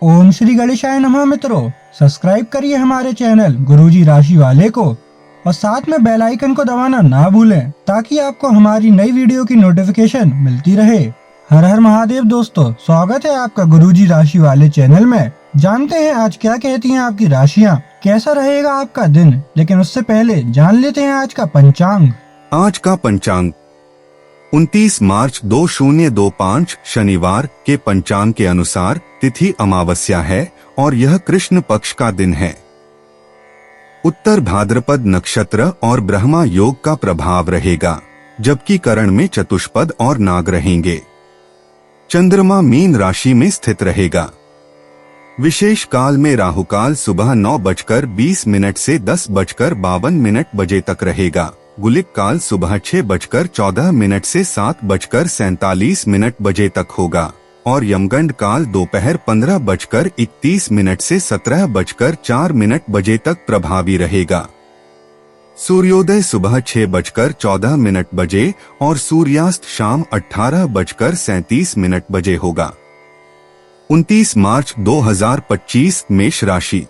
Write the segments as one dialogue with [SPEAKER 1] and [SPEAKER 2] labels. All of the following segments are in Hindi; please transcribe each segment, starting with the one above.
[SPEAKER 1] ओम श्री गणेशाय नमः। मित्रों, सब्सक्राइब करिए हमारे चैनल गुरुजी राशि वाले को और साथ में बेल आइकन को दबाना ना भूलें ताकि आपको हमारी नई वीडियो की नोटिफिकेशन मिलती रहे। हर हर महादेव दोस्तों, स्वागत है आपका गुरुजी राशि वाले चैनल में। जानते हैं आज क्या कहती हैं आपकी राशियां, कैसा रहेगा आपका दिन। लेकिन उससे पहले जान लेते हैं आज का पंचांग।
[SPEAKER 2] आज का पंचांग 29 मार्च 2025 शनिवार के पंचांग के अनुसार तिथि अमावस्या है और यह कृष्ण पक्ष का दिन है। उत्तर भाद्रपद नक्षत्र और ब्रह्मा योग का प्रभाव रहेगा, जबकि करण में चतुष्पद और नाग रहेंगे। चंद्रमा मीन राशि में स्थित रहेगा। विशेष काल में राहुकाल सुबह 9:20 से 10:52 बजे तक रहेगा। गुलिक काल सुबह 6:14 से 7:47 बजे तक होगा और यमगंड काल दोपहर 15:31 से 17:04 बजे तक प्रभावी रहेगा। सूर्योदय सुबह 6:14 बजे और सूर्यास्त शाम 18:37 बजे होगा। 29 मार्च 2025 मेष राशि।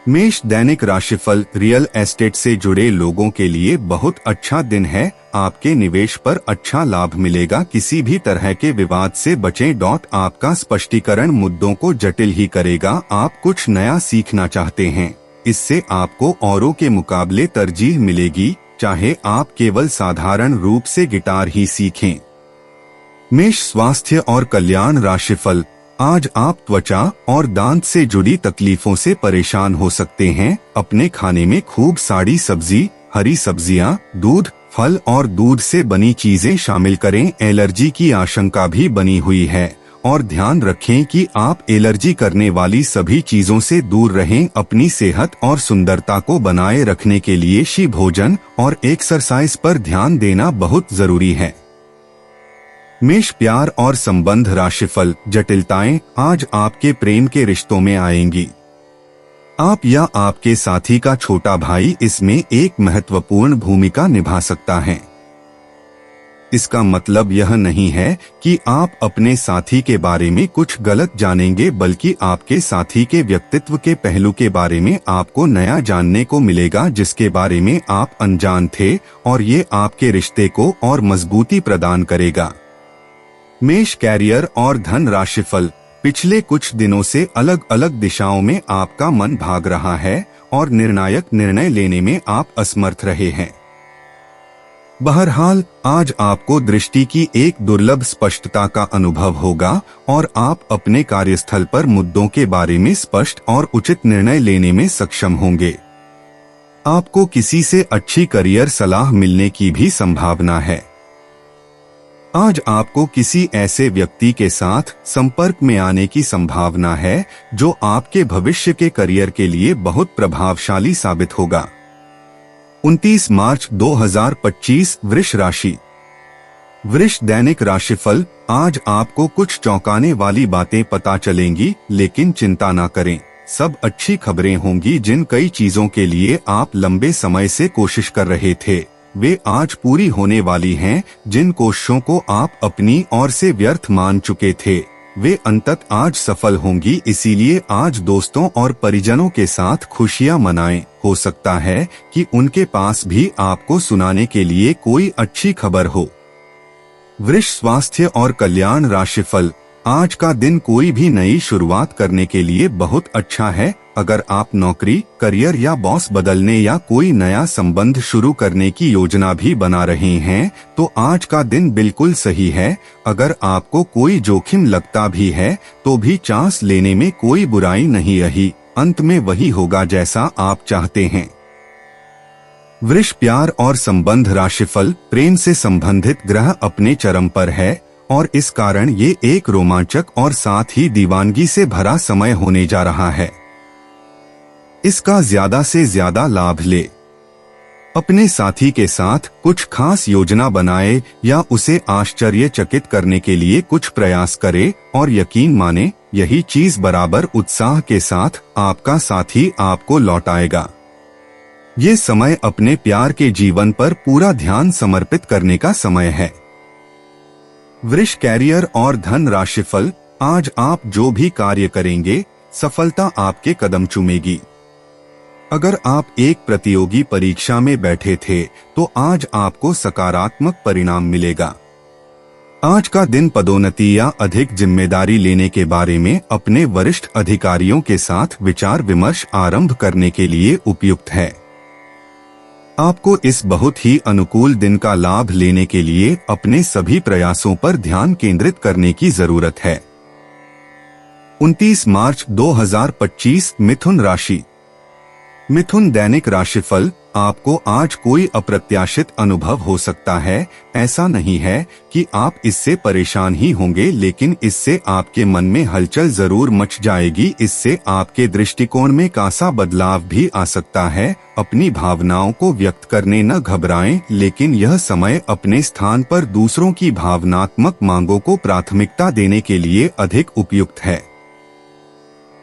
[SPEAKER 2] मेष दैनिक राशिफल। रियल एस्टेट से जुड़े लोगों के लिए बहुत अच्छा दिन है। आपके निवेश पर अच्छा लाभ मिलेगा। किसी भी तरह के विवाद से बचें। आपका स्पष्टीकरण मुद्दों को जटिल ही करेगा। आप कुछ नया सीखना चाहते हैं, इससे आपको औरों के मुकाबले तरजीह मिलेगी, चाहे आप केवल साधारण रूप से गिटार ही सीखें। मेष स्वास्थ्य और कल्याण राशिफल। आज आप त्वचा और दांत से जुड़ी तकलीफों से परेशान हो सकते हैं। अपने खाने में खूब सारी सब्जी, हरी सब्जियां, दूध, फल और दूध से बनी चीजें शामिल करें। एलर्जी की आशंका भी बनी हुई है और ध्यान रखें कि आप एलर्जी करने वाली सभी चीजों से दूर रहें। अपनी सेहत और सुंदरता को बनाए रखने के लिए शी भोजन और एक्सरसाइज पर ध्यान देना बहुत जरूरी है। मेष प्यार और संबंध राशिफल। जटिलताएं आज आपके प्रेम के रिश्तों में आएंगी। आप या आपके साथी का छोटा भाई इसमें एक महत्वपूर्ण भूमिका निभा सकता है। इसका मतलब यह नहीं है कि आप अपने साथी के बारे में कुछ गलत जानेंगे, बल्कि आपके साथी के व्यक्तित्व के पहलू के बारे में आपको नया जानने को मिलेगा, जिसके बारे में आप अनजान थे, और ये आपके रिश्ते को और मजबूती प्रदान करेगा। मेष कैरियर और धन राशिफल। पिछले कुछ दिनों से अलग अलग दिशाओं में आपका मन भाग रहा है और निर्णायक निर्णय लेने में आप असमर्थ रहे हैं। बहरहाल आज आपको दृष्टि की एक दुर्लभ स्पष्टता का अनुभव होगा और आप अपने कार्यस्थल पर मुद्दों के बारे में स्पष्ट और उचित निर्णय लेने में सक्षम होंगे। आपको किसी से अच्छी करियर सलाह मिलने की भी संभावना है। आज आपको किसी ऐसे व्यक्ति के साथ संपर्क में आने की संभावना है जो आपके भविष्य के करियर के लिए बहुत प्रभावशाली साबित होगा। 29 मार्च 2025 वृष राशि। वृष दैनिक राशिफल। आज आपको कुछ चौंकाने वाली बातें पता चलेंगी, लेकिन चिंता ना करें। सब अच्छी खबरें होंगी। जिन कई चीजों के लिए आप लंबे समय से कोशिश कर रहे थे, वे आज पूरी होने वाली हैं। जिन कोशिशों को आप अपनी ओर से व्यर्थ मान चुके थे, वे अंततः आज सफल होंगी। इसीलिए आज दोस्तों और परिजनों के साथ खुशियां मनाएं। हो सकता है कि उनके पास भी आपको सुनाने के लिए कोई अच्छी खबर हो। वृष स्वास्थ्य और कल्याण राशिफल। आज का दिन कोई भी नई शुरुआत करने के लिए बहुत अच्छा है। अगर आप नौकरी, करियर या बॉस बदलने या कोई नया संबंध शुरू करने की योजना भी बना रहे हैं, तो आज का दिन बिल्कुल सही है। अगर आपको कोई जोखिम लगता भी है, तो भी चांस लेने में कोई बुराई नहीं रही। अंत में वही होगा जैसा आप चाहते हैं। वृष प्यार और संबंध राशिफल। प्रेम से संबंधित ग्रह अपने चरम पर है और इस कारण ये एक रोमांचक और साथ ही दीवानगी से भरा समय होने जा रहा है। इसका ज्यादा से ज्यादा लाभ ले। अपने साथी के साथ कुछ खास योजना बनाए या उसे आश्चर्यचकित करने के लिए कुछ प्रयास करे और यकीन माने, यही चीज बराबर उत्साह के साथ आपका साथी आपको लौटाएगा। ये समय अपने प्यार के जीवन पर पूरा ध्यान समर्पित करने का समय है। वृष कैरियर और धन राशिफल। आज आप जो भी कार्य करेंगे सफलता आपके कदम चूमेगी। अगर आप एक प्रतियोगी परीक्षा में बैठे थे तो आज आपको सकारात्मक परिणाम मिलेगा। आज का दिन पदोन्नति या अधिक जिम्मेदारी लेने के बारे में अपने वरिष्ठ अधिकारियों के साथ विचार विमर्श आरंभ करने के लिए उपयुक्त है। आपको इस बहुत ही अनुकूल दिन का लाभ लेने के लिए अपने सभी प्रयासों पर ध्यान केंद्रित करने की जरूरत है। 29 मार्च 2025 मिथुन राशि। मिथुन दैनिक राशिफल। आपको आज कोई अप्रत्याशित अनुभव हो सकता है। ऐसा नहीं है कि आप इससे परेशान ही होंगे, लेकिन इससे आपके मन में हलचल जरूर मच जाएगी। इससे आपके दृष्टिकोण में खासा बदलाव भी आ सकता है। अपनी भावनाओं को व्यक्त करने न घबराएं, लेकिन यह समय अपने स्थान पर दूसरों की भावनात्मक मांगों को प्राथमिकता देने के लिए अधिक उपयुक्त है।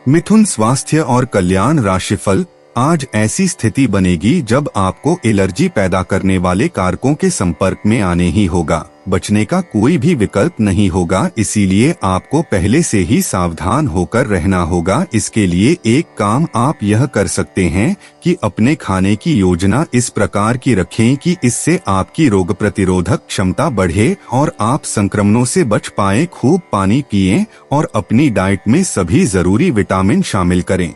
[SPEAKER 2] मिथुन स्वास्थ्य और कल्याण राशिफल। आज ऐसी स्थिति बनेगी जब आपको एलर्जी पैदा करने वाले कारकों के संपर्क में आने ही होगा। बचने का कोई भी विकल्प नहीं होगा, इसीलिए आपको पहले से ही सावधान होकर रहना होगा। इसके लिए एक काम आप यह कर सकते हैं कि अपने खाने की योजना इस प्रकार की रखें कि इससे आपकी रोग प्रतिरोधक क्षमता बढ़े और आप संक्रमणों से बच पाएं। खूब पानी पिएं और अपनी डाइट में सभी जरूरी विटामिन शामिल करें।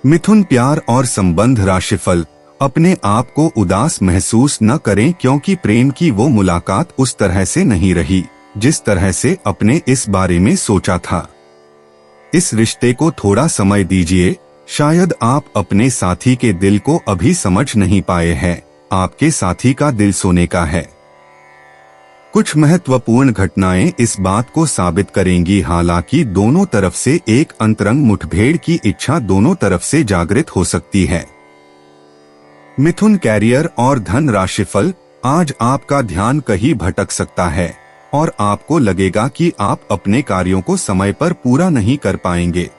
[SPEAKER 2] मिथुन प्यार और संबंध राशिफल। अपने आप को उदास महसूस न करें, क्योंकि प्रेम की वो मुलाकात उस तरह से नहीं रही जिस तरह से अपने इस बारे में सोचा था। इस रिश्ते को थोड़ा समय दीजिए। शायद आप अपने साथी के दिल को अभी समझ नहीं पाए हैं। आपके साथी का दिल सोने का है। कुछ महत्वपूर्ण घटनाएं इस बात को साबित करेंगी। हालांकि दोनों तरफ से एक अंतरंग मुठभेड़ की इच्छा दोनों तरफ से जागृत हो सकती है। मिथुन कैरियर और धन राशिफल। आज आपका ध्यान कहीं भटक सकता है और आपको लगेगा कि आप अपने कार्यों को समय पर पूरा नहीं कर पाएंगे।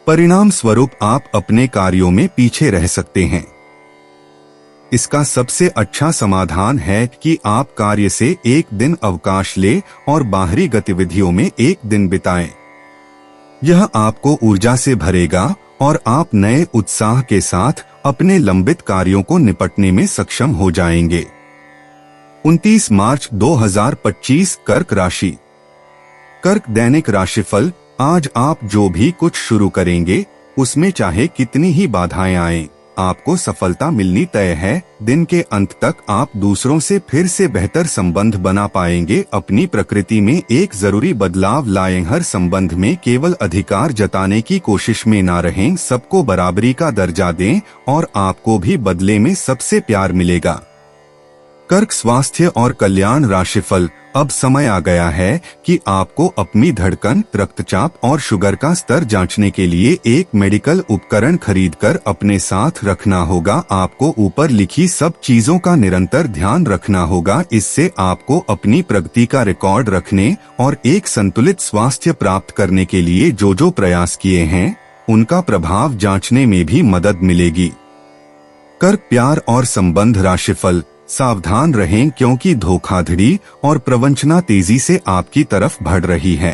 [SPEAKER 2] परिणाम स्वरूप आप अपने कार्यों में पीछे रह सकते हैं। इसका सबसे अच्छा समाधान है कि आप कार्य से एक दिन अवकाश लें और बाहरी गतिविधियों में एक दिन बिताएं। यह आपको ऊर्जा से भरेगा और आप नए उत्साह के साथ अपने लंबित कार्यों को निपटने में सक्षम हो जाएंगे। 29 मार्च 2025 कर्क राशि। कर्क दैनिक राशिफल। आज आप जो भी कुछ शुरू करेंगे उसमें चाहे कितनी ही बाधाएं आएं, आपको सफलता मिलनी तय है। दिन के अंत तक आप दूसरों से फिर से बेहतर संबंध बना पाएंगे। अपनी प्रकृति में एक जरूरी बदलाव लाएं। हर संबंध में केवल अधिकार जताने की कोशिश में ना रहें। सबको बराबरी का दर्जा दें और आपको भी बदले में सबसे प्यार मिलेगा। कर्क स्वास्थ्य और कल्याण राशिफल। अब समय आ गया है कि आपको अपनी धड़कन, रक्तचाप और शुगर का स्तर जांचने के लिए एक मेडिकल उपकरण खरीदकर अपने साथ रखना होगा। आपको ऊपर लिखी सब चीजों का निरंतर ध्यान रखना होगा। इससे आपको अपनी प्रगति का रिकॉर्ड रखने और एक संतुलित स्वास्थ्य प्राप्त करने के लिए जो प्रयास किए हैं उनका प्रभाव जांचने में भी मदद मिलेगी। कर्क प्यार और संबंध राशिफल। सावधान रहें, क्योंकि धोखाधड़ी और प्रवंचना तेजी से आपकी तरफ बढ़ रही है।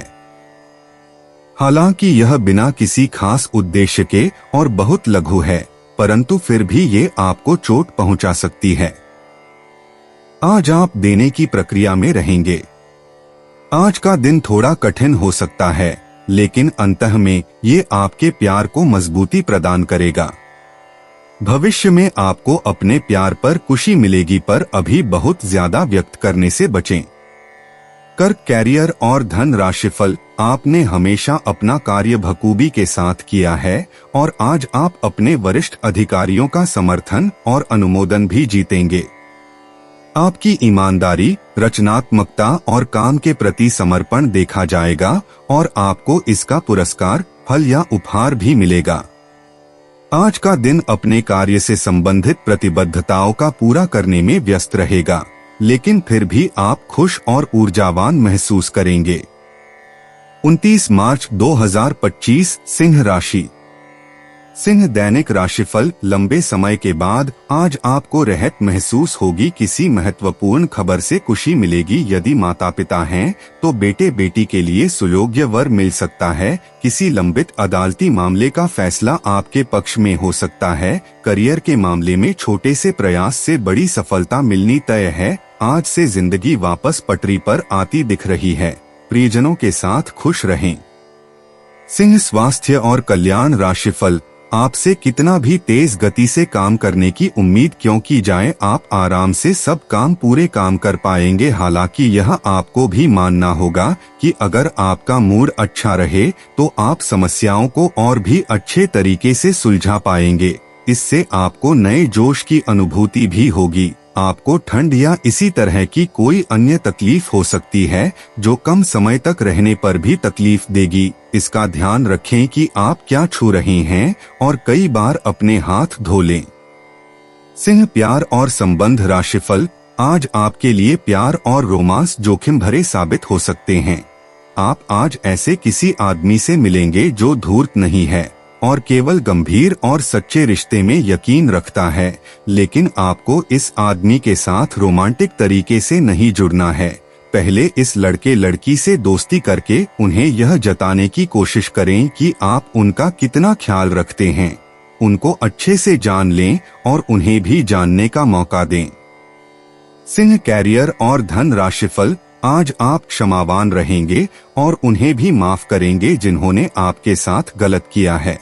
[SPEAKER 2] हालांकि यह बिना किसी खास उद्देश्य के और बहुत लघु है, परंतु फिर भी ये आपको चोट पहुंचा सकती है। आज आप देने की प्रक्रिया में रहेंगे। आज का दिन थोड़ा कठिन हो सकता है, लेकिन अंतः में ये आपके प्यार को मजबूती प्रदान करेगा। भविष्य में आपको अपने प्यार पर खुशी मिलेगी, पर अभी बहुत ज्यादा व्यक्त करने से बचें। कर्क कैरियर और धन राशिफल। आपने हमेशा अपना कार्य बखूबी के साथ किया है और आज आप अपने वरिष्ठ अधिकारियों का समर्थन और अनुमोदन भी जीतेंगे। आपकी ईमानदारी, रचनात्मकता और काम के प्रति समर्पण देखा जाएगा और आपको इसका पुरस्कार, फल या उपहार भी मिलेगा। आज का दिन अपने कार्य से संबंधित प्रतिबद्धताओं का पूरा करने में व्यस्त रहेगा, लेकिन फिर भी आप खुश और ऊर्जावान महसूस करेंगे। 29 मार्च 2025 सिंह राशि। सिंह दैनिक राशिफल। लंबे समय के बाद आज आपको राहत महसूस होगी। किसी महत्वपूर्ण खबर से खुशी मिलेगी। यदि माता पिता हैं तो बेटे बेटी के लिए सुयोग्य वर मिल सकता है। किसी लंबित अदालती मामले का फैसला आपके पक्ष में हो सकता है। करियर के मामले में छोटे से प्रयास से बड़ी सफलता मिलनी तय है। आज से जिंदगी वापस पटरी पर आती दिख रही है। प्रियजनों के साथ खुश रहें। सिंह स्वास्थ्य और कल्याण राशिफल। आपसे कितना भी तेज गति से काम करने की उम्मीद क्यों की जाए, आप आराम से सब काम पूरे काम कर पाएंगे। हालांकि यह आपको भी मानना होगा कि अगर आपका मूड अच्छा रहे तो आप समस्याओं को और भी अच्छे तरीके से सुलझा पाएंगे। इससे आपको नए जोश की अनुभूति भी होगी। आपको ठंड या इसी तरह की कोई अन्य तकलीफ हो सकती है जो कम समय तक रहने पर भी तकलीफ देगी। इसका ध्यान रखें कि आप क्या छू रहे हैं और कई बार अपने हाथ धो लें। सिंह प्यार और संबंध राशिफल। आज आपके लिए प्यार और रोमांस जोखिम भरे साबित हो सकते हैं। आप आज ऐसे किसी आदमी से मिलेंगे जो धूर्त नहीं है और केवल गंभीर और सच्चे रिश्ते में यकीन रखता है। लेकिन आपको इस आदमी के साथ रोमांटिक तरीके से नहीं जुड़ना है। पहले इस लड़के लड़की से दोस्ती करके उन्हें यह जताने की कोशिश करें कि आप उनका कितना ख्याल रखते हैं। उनको अच्छे से जान लें और उन्हें भी जानने का मौका दें। सिंह कैरियर और धन राशिफल। आज आप क्षमावान रहेंगे और उन्हें भी माफ करेंगे जिन्होंने आपके साथ गलत किया है।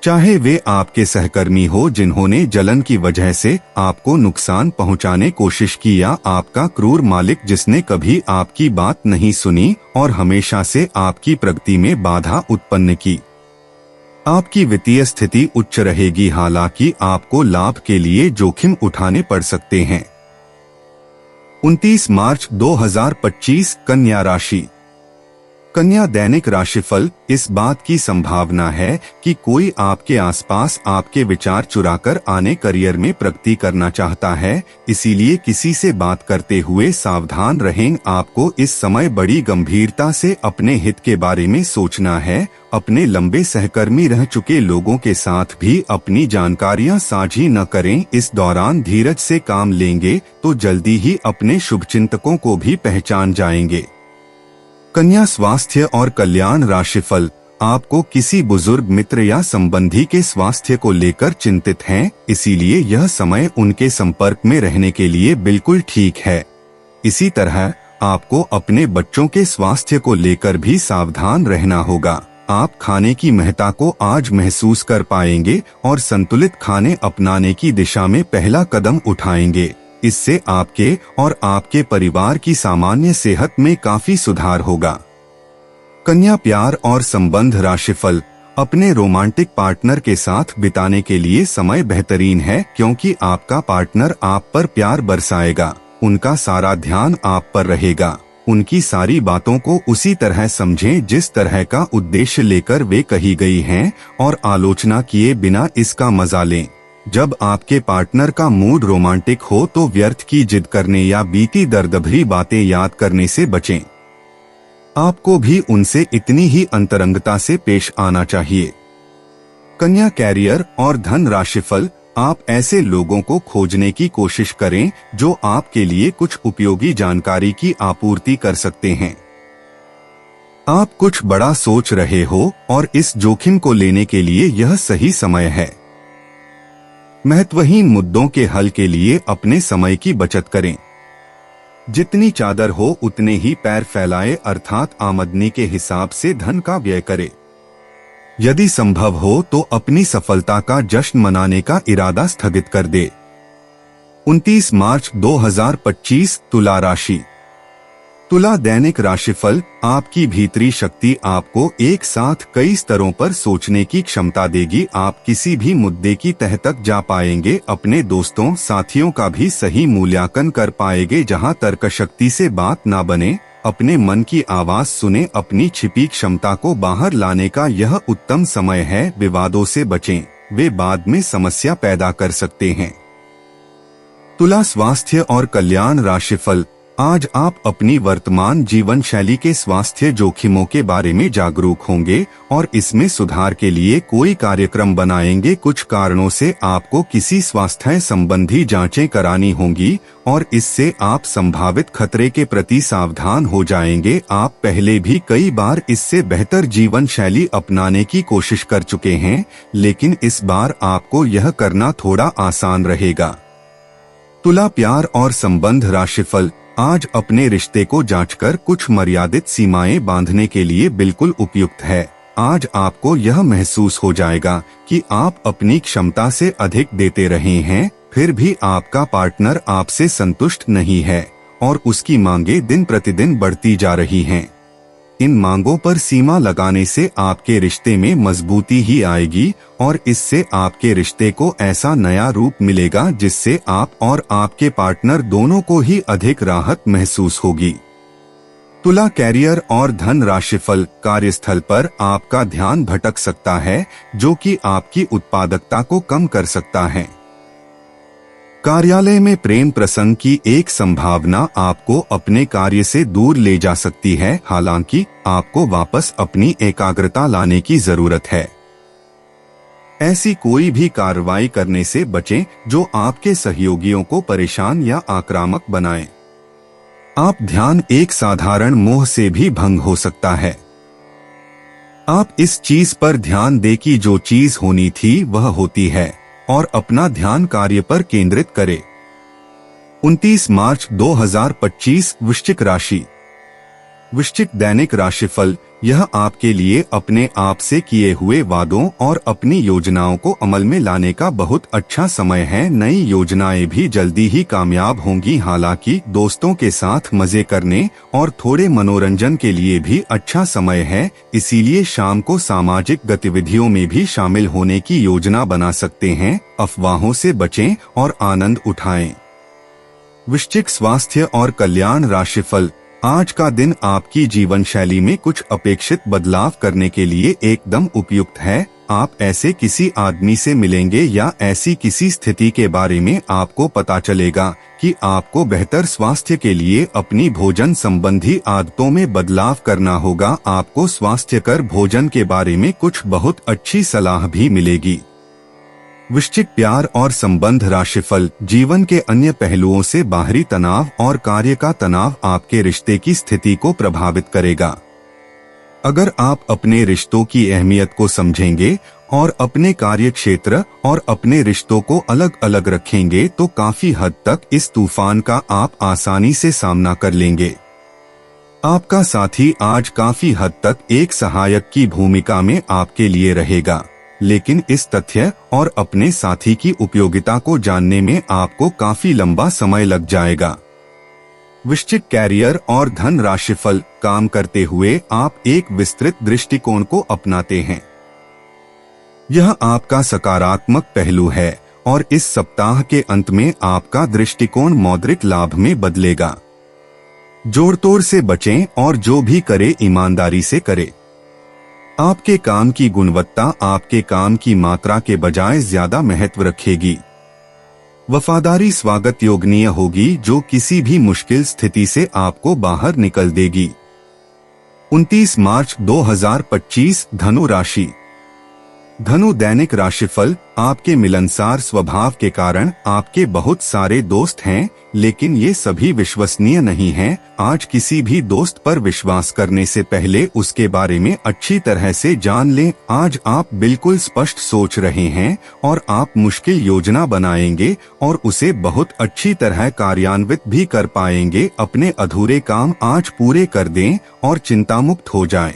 [SPEAKER 2] चाहे वे आपके सहकर्मी हो जिन्होंने जलन की वजह से आपको नुकसान पहुंचाने कोशिश की, या आपका क्रूर मालिक जिसने कभी आपकी बात नहीं सुनी और हमेशा से आपकी प्रगति में बाधा उत्पन्न की। आपकी वित्तीय स्थिति उच्च रहेगी। हालांकि आपको लाभ के लिए जोखिम उठाने पड़ सकते हैं। 29 मार्च 2025 कन्या राशि। कन्या दैनिक राशिफल। इस बात की संभावना है कि कोई आपके आसपास आपके विचार चुराकर आने करियर में प्रगति करना चाहता है, इसीलिए किसी से बात करते हुए सावधान रहें। आपको इस समय बड़ी गंभीरता से अपने हित के बारे में सोचना है। अपने लंबे सहकर्मी रह चुके लोगों के साथ भी अपनी जानकारियां साझी न करें। इस दौरान धीरज से काम लेंगे तो जल्दी ही अपने शुभचिंतकों को भी पहचान जाएंगे। कन्या स्वास्थ्य और कल्याण राशिफल। आपको किसी बुजुर्ग मित्र या संबंधी के स्वास्थ्य को लेकर चिंतित हैं, इसीलिए यह समय उनके संपर्क में रहने के लिए बिल्कुल ठीक है। इसी तरह आपको अपने बच्चों के स्वास्थ्य को लेकर भी सावधान रहना होगा। आप खाने की महत्ता को आज महसूस कर पाएंगे और संतुलित खाने अपनाने की दिशा में पहला कदम उठाएंगे। इससे आपके और आपके परिवार की सामान्य सेहत में काफी सुधार होगा। कन्या प्यार और संबंध राशिफल। अपने रोमांटिक पार्टनर के साथ बिताने के लिए समय बेहतरीन है, क्योंकि आपका पार्टनर आप पर प्यार बरसाएगा। उनका सारा ध्यान आप पर रहेगा। उनकी सारी बातों को उसी तरह समझें जिस तरह का उद्देश्य लेकर वे कही गई हैं, और आलोचना किए बिना इसका मजा लें। जब आपके पार्टनर का मूड रोमांटिक हो तो व्यर्थ की जिद करने या बीती दर्दभरी बातें याद करने से बचें। आपको भी उनसे इतनी ही अंतरंगता से पेश आना चाहिए। कन्या कैरियर और धन राशिफल। आप ऐसे लोगों को खोजने की कोशिश करें जो आपके लिए कुछ उपयोगी जानकारी की आपूर्ति कर सकते हैं। आप कुछ बड़ा सोच रहे हो और इस जोखिम को लेने के लिए यह सही समय है। महत्वहीन मुद्दों के हल के लिए अपने समय की बचत करें। जितनी चादर हो उतने ही पैर फैलाए, अर्थात आमदनी के हिसाब से धन का व्यय करें। यदि संभव हो तो अपनी सफलता का जश्न मनाने का इरादा स्थगित कर दे। 29 मार्च 2025 तुला राशि। तुला दैनिक राशिफल। आपकी भीतरी शक्ति आपको एक साथ कई स्तरों पर सोचने की क्षमता देगी। आप किसी भी मुद्दे की तह तक जा पाएंगे। अपने दोस्तों साथियों का भी सही मूल्यांकन कर पाएंगे। जहां तर्क शक्ति से बात ना बने, अपने मन की आवाज सुने। अपनी छिपी क्षमता को बाहर लाने का यह उत्तम समय है। विवादों से बचें, वे बाद में समस्या पैदा कर सकते हैं। तुला स्वास्थ्य और कल्याण राशिफल। आज आप अपनी वर्तमान जीवन शैली के स्वास्थ्य जोखिमों के बारे में जागरूक होंगे और इसमें सुधार के लिए कोई कार्यक्रम बनाएंगे। कुछ कारणों से आपको किसी स्वास्थ्य संबंधी जांचें करानी होंगी और इससे आप संभावित खतरे के प्रति सावधान हो जाएंगे। आप पहले भी कई बार इससे बेहतर जीवन शैली अपनाने की कोशिश कर चुके हैं, लेकिन इस बार आपको यह करना थोड़ा आसान रहेगा। तुला, प्यार और संबंध राशिफल। आज अपने रिश्ते को जांचकर कुछ मर्यादित सीमाएं बांधने के लिए बिल्कुल उपयुक्त है। आज आपको यह महसूस हो जाएगा कि आप अपनी क्षमता से अधिक देते रहे हैं, फिर भी आपका पार्टनर आपसे संतुष्ट नहीं है और उसकी मांगें दिन प्रतिदिन बढ़ती जा रही हैं। इन मांगों पर सीमा लगाने से आपके रिश्ते में मजबूती ही आएगी और इससे आपके रिश्ते को ऐसा नया रूप मिलेगा जिससे आप और आपके पार्टनर दोनों को ही अधिक राहत महसूस होगी। तुला, कैरियर और धन राशिफल। कार्यस्थल पर आपका ध्यान भटक सकता है, जो कि आपकी उत्पादकता को कम कर सकता है। कार्यालय में प्रेम प्रसंग की एक संभावना आपको अपने कार्य से दूर ले जा सकती है। हालांकि आपको वापस अपनी एकाग्रता लाने की जरूरत है। ऐसी कोई भी कार्रवाई करने से बचें जो आपके सहयोगियों को परेशान या आक्रामक बनाए। आप ध्यान एक साधारण मोह से भी भंग हो सकता है। आप इस चीज पर ध्यान दें कि जो चीज होनी थी वह होती है और अपना ध्यान कार्य पर केंद्रित करें। 29 मार्च 2025 वृश्चिक राशि। वृश्चिक दैनिक राशिफल। यह आपके लिए अपने आप से किए हुए वादों और अपनी योजनाओं को अमल में लाने का बहुत अच्छा समय है। नई योजनाएं भी जल्दी ही कामयाब होंगी। हालांकि दोस्तों के साथ मजे करने और थोड़े मनोरंजन के लिए भी अच्छा समय है, इसीलिए शाम को सामाजिक गतिविधियों में भी शामिल होने की योजना बना सकते हैं। अफवाहों से बचें और आनंद उठाएं। वृश्चिक स्वास्थ्य और कल्याण राशिफल। आज का दिन आपकी जीवन शैली में कुछ अपेक्षित बदलाव करने के लिए एकदम उपयुक्त है। आप ऐसे किसी आदमी से मिलेंगे या ऐसी किसी स्थिति के बारे में आपको पता चलेगा कि आपको बेहतर स्वास्थ्य के लिए अपनी भोजन संबंधी आदतों में बदलाव करना होगा। आपको स्वास्थ्यकर भोजन के बारे में कुछ बहुत अच्छी सलाह भी मिलेगी। वृश्चिक, प्यार और संबंध राशिफल। जीवन के अन्य पहलुओं से बाहरी तनाव और कार्य का तनाव आपके रिश्ते की स्थिति को प्रभावित करेगा। अगर आप अपने रिश्तों की अहमियत को समझेंगे और अपने कार्य क्षेत्र और अपने रिश्तों को अलग अलग रखेंगे तो काफी हद तक इस तूफान का आप आसानी से सामना कर लेंगे। आपका साथी आज काफी हद तक एक सहायक की भूमिका में आपके लिए रहेगा, लेकिन इस तथ्य और अपने साथी की उपयोगिता को जानने में आपको काफी लंबा समय लग जाएगा। वृश्चिक, कैरियर और धन राशिफल। काम करते हुए आप एक विस्तृत दृष्टिकोण को अपनाते हैं। यह आपका सकारात्मक पहलू है और इस सप्ताह के अंत में आपका दृष्टिकोण मौद्रिक लाभ में बदलेगा। जोड़-तोड़ से बचें और जो भी करे ईमानदारी से करे। आपके काम की गुणवत्ता आपके काम की मात्रा के बजाय ज्यादा महत्व रखेगी। वफादारी स्वागत योग्य होगी जो किसी भी मुश्किल स्थिति से आपको बाहर निकल देगी। 29 मार्च 2025 धनु राशि। धनु दैनिक राशिफल। आपके मिलनसार स्वभाव के कारण आपके बहुत सारे दोस्त हैं, लेकिन ये सभी विश्वसनीय नहीं हैं। आज किसी भी दोस्त पर विश्वास करने से पहले उसके बारे में अच्छी तरह से जान लें। आज आप बिल्कुल स्पष्ट सोच रहे हैं और आप मुश्किल योजना बनाएंगे और उसे बहुत अच्छी तरह कार्यान्वित भी कर पाएंगे। अपने अधूरे काम आज पूरे कर दें और चिंतामुक्त हो जाएं।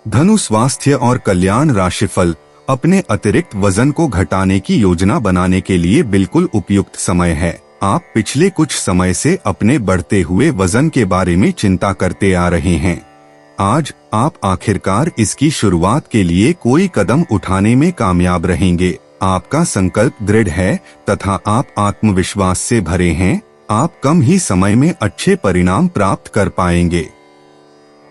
[SPEAKER 2] धनु स्वास्थ्य और कल्याण राशिफल। अपने अतिरिक्त वजन को घटाने की योजना बनाने के लिए बिल्कुल उपयुक्त समय है। आप पिछले कुछ समय से अपने बढ़ते हुए वजन के बारे में चिंता करते आ रहे हैं। आज आप आखिरकार इसकी शुरुआत के लिए कोई कदम उठाने में कामयाब रहेंगे। आपका संकल्प दृढ़ है तथा आप आत्मविश्वास से भरे हैं। आप कम ही समय में अच्छे परिणाम प्राप्त कर पाएंगे।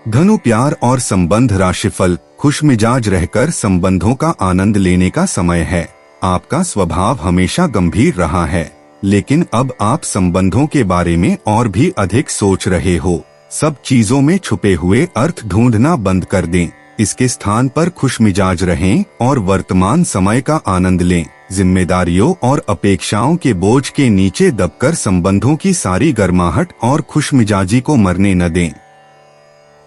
[SPEAKER 2] धनु प्यार और संबंध राशिफल। खुशमिजाज रहकर संबंधों का आनंद लेने का समय है। आपका स्वभाव हमेशा गंभीर रहा है। लेकिन अब आप संबंधों के बारे में और भी अधिक सोच रहे हो। सब चीजों में छुपे हुए अर्थ ढूंढना बंद कर दें। इसके स्थान पर खुशमिजाज रहें और वर्तमान समय का आनंद लें। जिम्मेदारियों और अपेक्षाओं के बोझ के नीचे दबकर संबंधों की सारी गर्माहट और खुशमिजाजी को मरने न दें।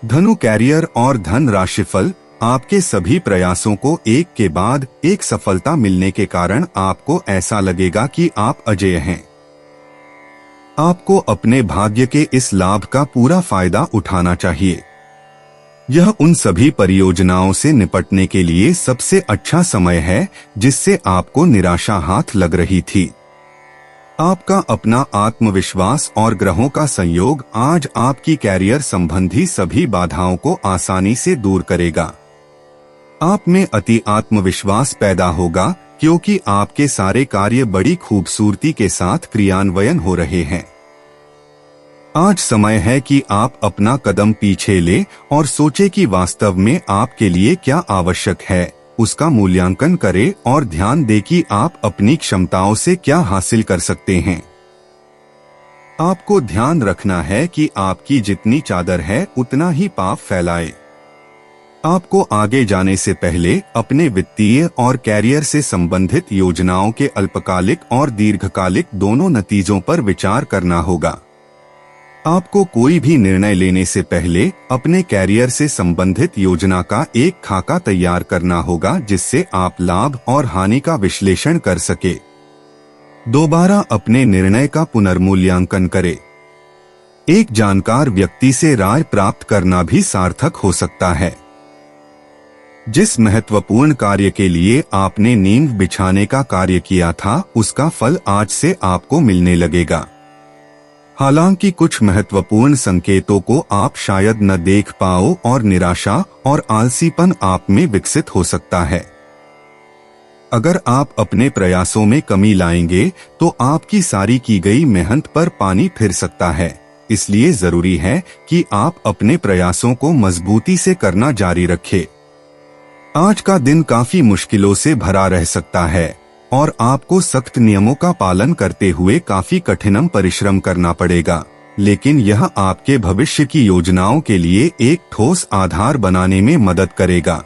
[SPEAKER 2] धनु, कैरियर और धन राशिफल। आपके सभी प्रयासों को एक के बाद एक सफलता मिलने के कारण आपको ऐसा लगेगा कि आप अजेय हैं। आपको अपने भाग्य के इस लाभ का पूरा फायदा उठाना चाहिए। यह उन सभी परियोजनाओं से निपटने के लिए सबसे अच्छा समय है जिससे आपको निराशा हाथ लग रही थी। आपका अपना आत्मविश्वास और ग्रहों का संयोग आज आपकी कैरियर संबंधी सभी बाधाओं को आसानी से दूर करेगा। आप में अति आत्मविश्वास पैदा होगा क्योंकि आपके सारे कार्य बड़ी खूबसूरती के साथ क्रियान्वयन हो रहे हैं। आज समय है कि आप अपना कदम पीछे ले और सोचे कि वास्तव में आपके लिए क्या आवश्यक है, उसका मूल्यांकन करें और ध्यान दें कि आप अपनी क्षमताओं से क्या हासिल कर सकते हैं। आपको ध्यान रखना है कि आपकी जितनी चादर है उतना ही पाप फैलाए। आपको आगे जाने से पहले अपने वित्तीय और कैरियर से संबंधित योजनाओं के अल्पकालिक और दीर्घकालिक दोनों नतीजों पर विचार करना होगा। आपको कोई भी निर्णय लेने से पहले अपने कैरियर से संबंधित योजना का एक खाका तैयार करना होगा जिससे आप लाभ और हानि का विश्लेषण कर सके। दोबारा अपने निर्णय का पुनर्मूल्यांकन करें। एक जानकार व्यक्ति से राय प्राप्त करना भी सार्थक हो सकता है। जिस महत्वपूर्ण कार्य के लिए आपने नींव बिछाने का कार्य किया था उसका फल आज से आपको मिलने लगेगा। हालांकि कुछ महत्वपूर्ण संकेतों को आप शायद न देख पाओ और निराशा और आलसीपन आप में विकसित हो सकता है। अगर आप अपने प्रयासों में कमी लाएंगे तो आपकी सारी की गई मेहनत पर पानी फिर सकता है। इसलिए जरूरी है कि आप अपने प्रयासों को मजबूती से करना जारी रखें। आज का दिन काफी मुश्किलों से भरा रह सकता है और आपको सख्त नियमों का पालन करते हुए काफी कठिन परिश्रम करना पड़ेगा, लेकिन यह आपके भविष्य की योजनाओं के लिए एक ठोस आधार बनाने में मदद करेगा।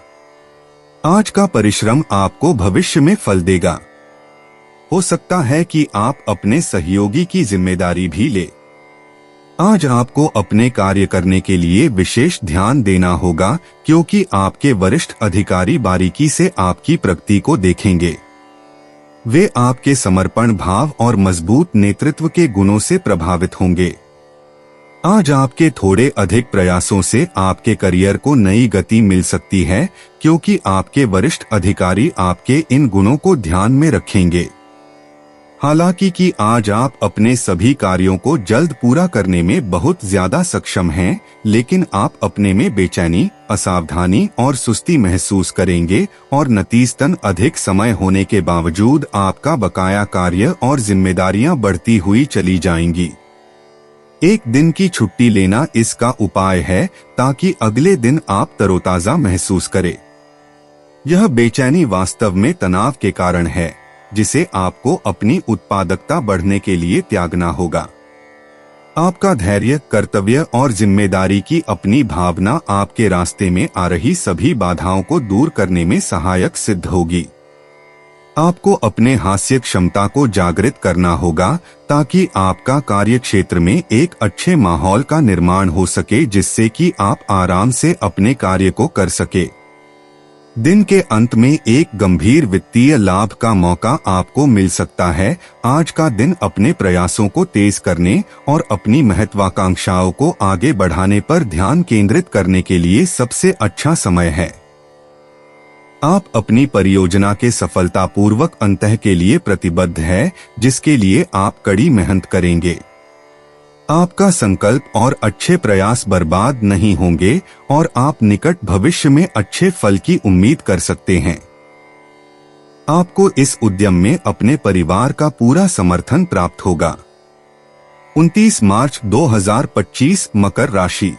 [SPEAKER 2] आज का परिश्रम आपको भविष्य में फल देगा। हो सकता है कि आप अपने सहयोगी की जिम्मेदारी भी ले। आज आपको अपने कार्य करने के लिए विशेष ध्यान देना होगा क्योंकि आपके वरिष्ठ अधिकारी बारीकी से आपकी प्रगति को देखेंगे। वे आपके समर्पण भाव और मजबूत नेतृत्व के गुणों से प्रभावित होंगे। आज आपके थोड़े अधिक प्रयासों से आपके करियर को नई गति मिल सकती है क्योंकि आपके वरिष्ठ अधिकारी आपके इन गुणों को ध्यान में रखेंगे। हालांकि कि आज आप अपने सभी कार्यों को जल्द पूरा करने में बहुत ज्यादा सक्षम हैं, लेकिन आप अपने में बेचैनी, असावधानी और सुस्ती महसूस करेंगे और नतीजतन अधिक समय होने के बावजूद आपका बकाया कार्य और जिम्मेदारियां बढ़ती हुई चली जाएंगी। एक दिन की छुट्टी लेना इसका उपाय है ताकि अगले दिन आप तरोताजा महसूस करें। यह बेचैनी वास्तव में तनाव के कारण है जिसे आपको अपनी उत्पादकता बढ़ने के लिए त्यागना होगा। आपका धैर्य, कर्तव्य और जिम्मेदारी की अपनी भावना आपके रास्ते में आ रही सभी बाधाओं को दूर करने में सहायक सिद्ध होगी। आपको अपने हास्य क्षमता को जागृत करना होगा ताकि आपका कार्य क्षेत्र में एक अच्छे माहौल का निर्माण हो सके जिससे कि आप आराम से अपने कार्य को कर सके। दिन के अंत में एक गंभीर वित्तीय लाभ का मौका आपको मिल सकता है। आज का दिन अपने प्रयासों को तेज करने और अपनी महत्वाकांक्षाओं को आगे बढ़ाने पर ध्यान केंद्रित करने के लिए सबसे अच्छा समय है। आप अपनी परियोजना के सफलतापूर्वक अंत के लिए प्रतिबद्ध है जिसके लिए आप कड़ी मेहनत करेंगे। आपका संकल्प और अच्छे प्रयास बर्बाद नहीं होंगे और आप निकट भविष्य में अच्छे फल की उम्मीद कर सकते हैं। आपको इस उद्यम में अपने परिवार का पूरा समर्थन प्राप्त होगा। 29 मार्च 2025 मकर राशि।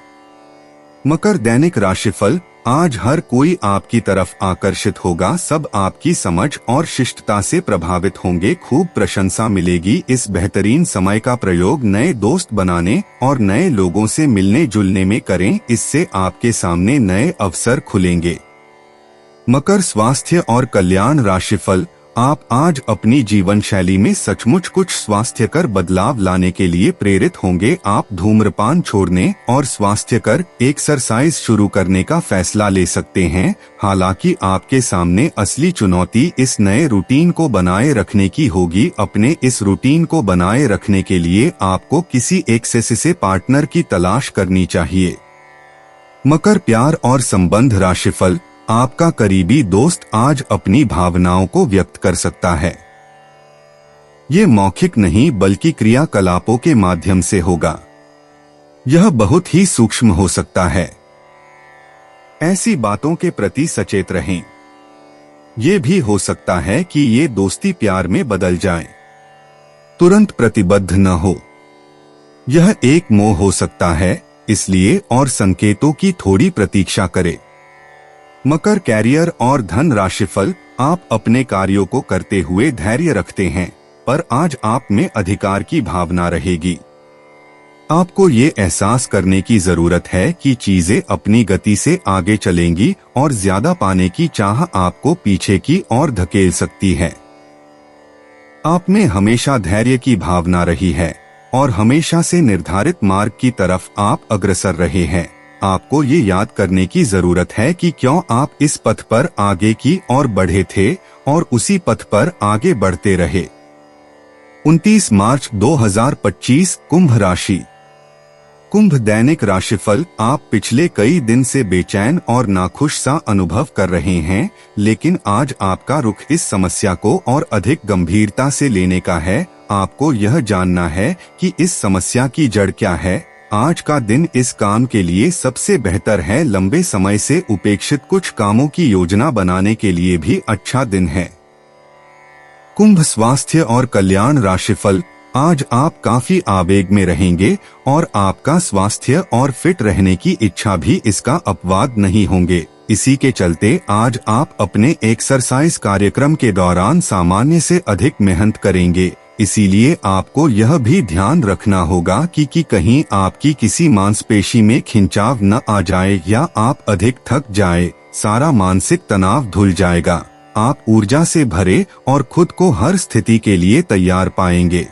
[SPEAKER 2] मकर दैनिक राशिफल। आज हर कोई आपकी तरफ आकर्षित होगा, सब आपकी समझ और शिष्टता से प्रभावित होंगे, खूब प्रशंसा मिलेगी। इस बेहतरीन समय का प्रयोग नए दोस्त बनाने और नए लोगों से मिलने जुलने में करें, इससे आपके सामने नए अवसर खुलेंगे। मकर स्वास्थ्य और कल्याण राशिफल। आप आज अपनी जीवन शैली में सचमुच कुछ स्वास्थ्यकर बदलाव लाने के लिए प्रेरित होंगे। आप धूम्रपान छोड़ने और स्वास्थ्यकर एक्सरसाइज शुरू करने का फैसला ले सकते हैं। हालांकि आपके सामने असली चुनौती इस नए रूटीन को बनाए रखने की होगी। अपने इस रूटीन को बनाए रखने के लिए आपको किसी एक्सेस पार्टनर की तलाश करनी चाहिए। मकर प्यार और संबंध राशिफल। आपका करीबी दोस्त आज अपनी भावनाओं को व्यक्त कर सकता है। ये मौखिक नहीं बल्कि क्रियाकलापों के माध्यम से होगा। यह बहुत ही सूक्ष्म हो सकता है। ऐसी बातों के प्रति सचेत रहें। ये भी हो सकता है कि ये दोस्ती प्यार में बदल जाए। तुरंत प्रतिबद्ध न हो। यह एक मोह हो सकता है, इसलिए और संकेतों की थोड़ी प्रतीक्षा करें। मकर कैरियर और धन राशिफल। आप अपने कार्यों को करते हुए धैर्य रखते हैं, पर आज आप में अधिकार की भावना रहेगी। आपको ये एहसास करने की जरूरत है कि चीजें अपनी गति से आगे चलेंगी और ज्यादा पाने की चाह आपको पीछे की ओर धकेल सकती है। आप में हमेशा धैर्य की भावना रही है और हमेशा से निर्धारित मार्ग की तरफ आप अग्रसर रहे हैं। आपको ये याद करने की जरूरत है कि क्यों आप इस पथ पर आगे की ओर बढ़े थे और उसी पथ पर आगे बढ़ते रहे। 29 मार्च 2025 कुंभ राशि। कुंभ दैनिक राशिफल। आप पिछले कई दिन से बेचैन और नाखुश सा अनुभव कर रहे हैं, लेकिन आज आपका रुख इस समस्या को और अधिक गंभीरता से लेने का है। आपको यह जानना है कि इस समस्या की जड़ क्या है। आज का दिन इस काम के लिए सबसे बेहतर है। लंबे समय से उपेक्षित कुछ कामों की योजना बनाने के लिए भी अच्छा दिन है। कुंभ स्वास्थ्य और कल्याण राशिफल। आज आप काफी आवेग में रहेंगे और आपका स्वास्थ्य और फिट रहने की इच्छा भी इसका अपवाद नहीं होंगे। इसी के चलते आज आप अपने एक्सरसाइज कार्यक्रम के दौरान सामान्य से अधिक मेहनत करेंगे। इसीलिए आपको यह भी ध्यान रखना होगा कि कहीं आपकी किसी मांसपेशी में खिंचाव न आ जाए या आप अधिक थक जाए। सारा मानसिक तनाव धुल जाएगा। आप ऊर्जा से भरे और खुद को हर स्थिति के लिए तैयार पाएंगे।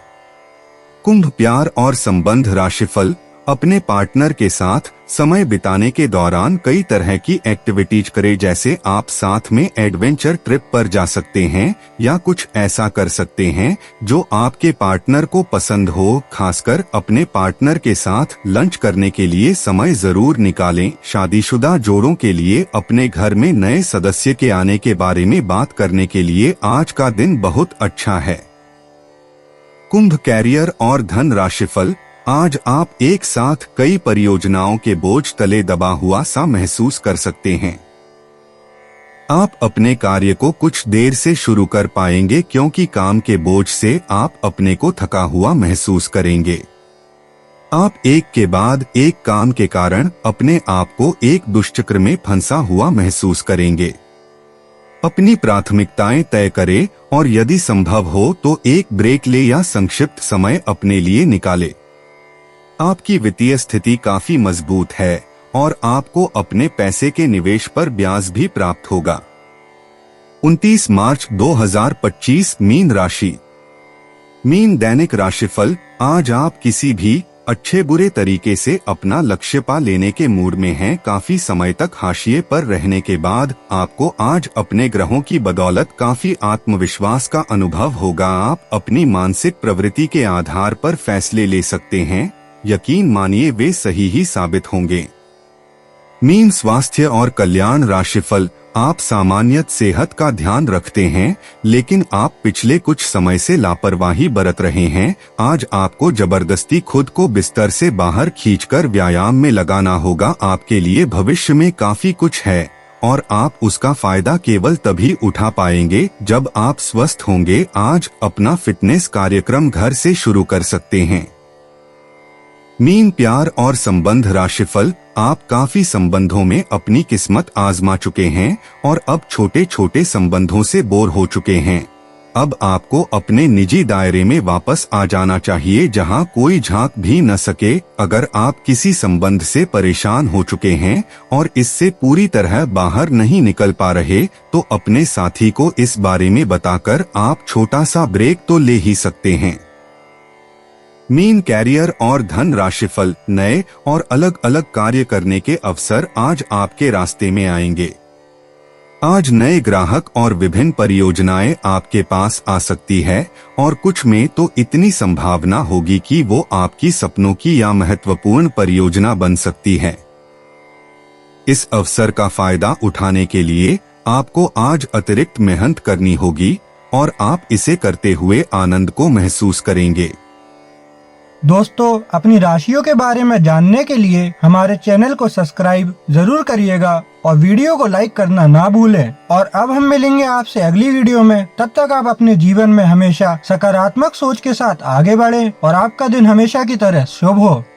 [SPEAKER 2] कुंभ प्यार और संबंध राशिफल। अपने पार्टनर के साथ समय बिताने के दौरान कई तरह की एक्टिविटीज करें, जैसे आप साथ में एडवेंचर ट्रिप पर जा सकते हैं या कुछ ऐसा कर सकते हैं जो आपके पार्टनर को पसंद हो। खासकर अपने पार्टनर के साथ लंच करने के लिए समय जरूर निकालें। शादीशुदा जोड़ों के लिए अपने घर में नए सदस्य के आने के बारे में बात करने के लिए आज का दिन बहुत अच्छा है। कुंभ कैरियर और धन राशिफल। आज आप एक साथ कई परियोजनाओं के बोझ तले दबा हुआ सा महसूस कर सकते हैं। आप अपने कार्य को कुछ देर से शुरू कर पाएंगे क्योंकि काम के बोझ से आप अपने को थका हुआ महसूस करेंगे। आप एक के बाद एक काम के कारण अपने आप को एक दुष्चक्र में फंसा हुआ महसूस करेंगे। अपनी प्राथमिकताएं तय करें और यदि संभव हो तो एक ब्रेक ले या संक्षिप्त समय अपने लिए निकाले। आपकी वित्तीय स्थिति काफी मजबूत है और आपको अपने पैसे के निवेश पर ब्याज भी प्राप्त होगा। 29 मार्च 2025 मीन राशि। मीन दैनिक राशिफल। आज आप किसी भी अच्छे बुरे तरीके से अपना लक्ष्य पा लेने के मूड में हैं। काफी समय तक हाशिए पर रहने के बाद आपको आज अपने ग्रहों की बदौलत काफी आत्मविश्वास का अनुभव होगा। आप अपनी मानसिक प्रवृत्ति के आधार पर फैसले ले सकते हैं। यकीन मानिए वे सही ही साबित होंगे। मीन स्वास्थ्य और कल्याण राशिफल। आप सामान्य सेहत का ध्यान रखते हैं, लेकिन आप पिछले कुछ समय से लापरवाही बरत रहे हैं। आज आपको जबरदस्ती खुद को बिस्तर से बाहर खींचकर व्यायाम में लगाना होगा। आपके लिए भविष्य में काफी कुछ है और आप उसका फायदा केवल तभी उठा पाएंगे जब आप स्वस्थ होंगे। आज अपना फिटनेस कार्यक्रम घर से शुरू कर सकते हैं। मीन प्यार और संबंध राशिफल। आप काफी संबंधों में अपनी किस्मत आजमा चुके हैं और अब छोटे छोटे संबंधों से बोर हो चुके हैं। अब आपको अपने निजी दायरे में वापस आ जाना चाहिए जहां कोई झांक भी न सके। अगर आप किसी संबंध से परेशान हो चुके हैं और इससे पूरी तरह बाहर नहीं निकल पा रहे तो अपने साथी को इस बारे में बताकर आप छोटा सा ब्रेक तो ले ही सकते हैं। मीन कैरियर और धन राशिफल। नए और अलग अलग कार्य करने के अवसर आज आपके रास्ते में आएंगे। आज नए ग्राहक और विभिन्न परियोजनाएं आपके पास आ सकती है और कुछ में तो इतनी संभावना होगी कि वो आपकी सपनों की या महत्वपूर्ण परियोजना बन सकती है। इस अवसर का फायदा उठाने के लिए आपको आज अतिरिक्त मेहनत करनी होगी और आप इसे करते हुए आनंद को महसूस करेंगे।
[SPEAKER 1] दोस्तों, अपनी राशियों के बारे में जानने के लिए हमारे चैनल को सब्सक्राइब जरूर करिएगा और वीडियो को लाइक करना ना भूलें। और अब हम मिलेंगे आपसे अगली वीडियो में। तब तक आप अपने जीवन में हमेशा सकारात्मक सोच के साथ आगे बढ़ें और आपका दिन हमेशा की तरह शुभ हो।